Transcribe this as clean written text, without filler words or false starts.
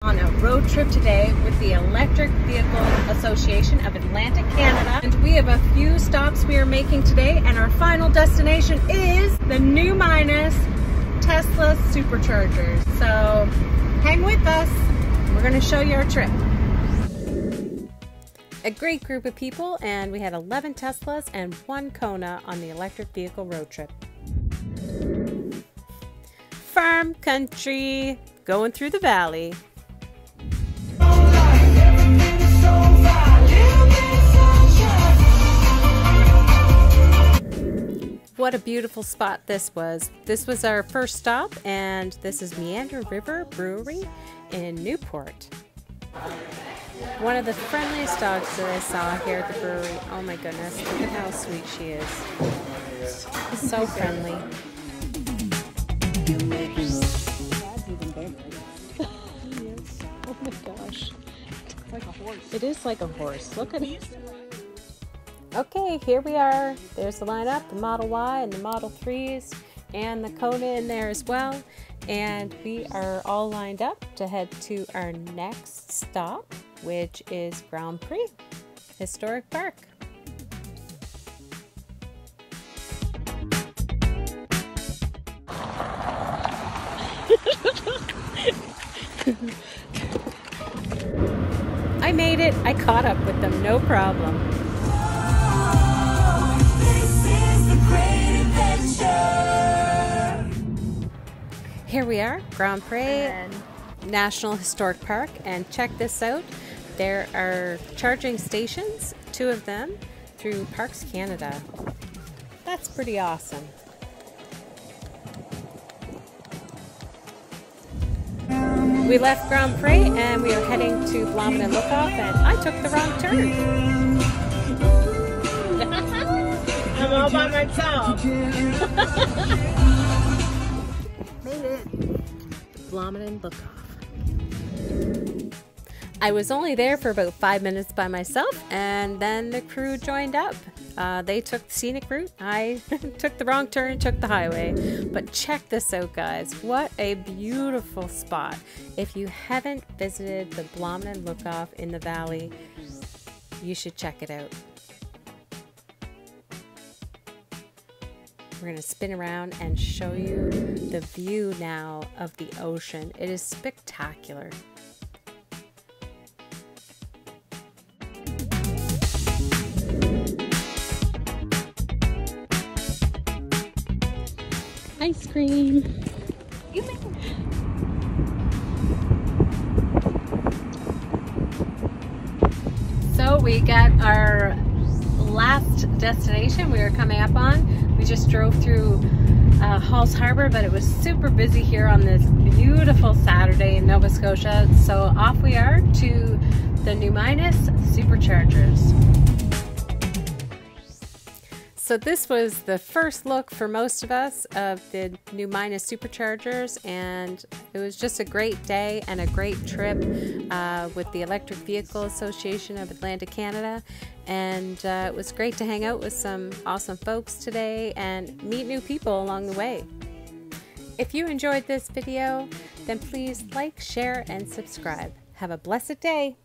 On a road trip today with the Electric Vehicle Association of Atlantic Canada, and we have a few stops we are making today, and our final destination is the new Minas Tesla Superchargers. So hang with us, we're going to show you our trip. A great group of people, and we had 11 Teslas and 1 Kona on the electric vehicle road trip. Farm country, going through the valley. What a beautiful spot this was. This was our first stop, and this is Meander River Brewery in Newport. One of the friendliest dogs that I saw here at the brewery. Oh my goodness, look at how sweet she is. So friendly. Oh my gosh. It's like a horse. It is like a horse. Look at it. Okay, here we are. There's the lineup, the Model Y and the Model 3s and the Kona in there as well. And we are all lined up to head to our next stop, which is Grand Prix Historic Park. I made it. I caught up with them, no problem. Here we are, Grand Prix National Historic Park, and check this out. There are charging stations, 2 of them, through Parks Canada. That's pretty awesome. We left Grand Prix and we are heading to Blommen and Lookoff, and I took the wrong turn. I'm all by myself. Made it. Blommen and Lookoff. I was only there for about 5 minutes by myself, and then the crew joined up. They took the scenic route. I took the wrong turn and took the highway. But check this out, guys. What a beautiful spot. If you haven't visited the Blommen and Lookoff in the valley, you should check it out. We're going to spin around and show you the view now of the ocean. It is spectacular. Ice cream. So we got our last destination we were coming up on. We just drove through Halls Harbour, but it was super busy here on this beautiful Saturday in Nova Scotia. So off we are to the new Minas Superchargers. So this was the first look for most of us of the new Minas Superchargers, and it was just a great day and a great trip with the Electric Vehicle Association of Atlantic Canada. And it was great to hang out with some awesome folks today and meet new people along the way. If you enjoyed this video, then please like, share, and subscribe. Have a blessed day.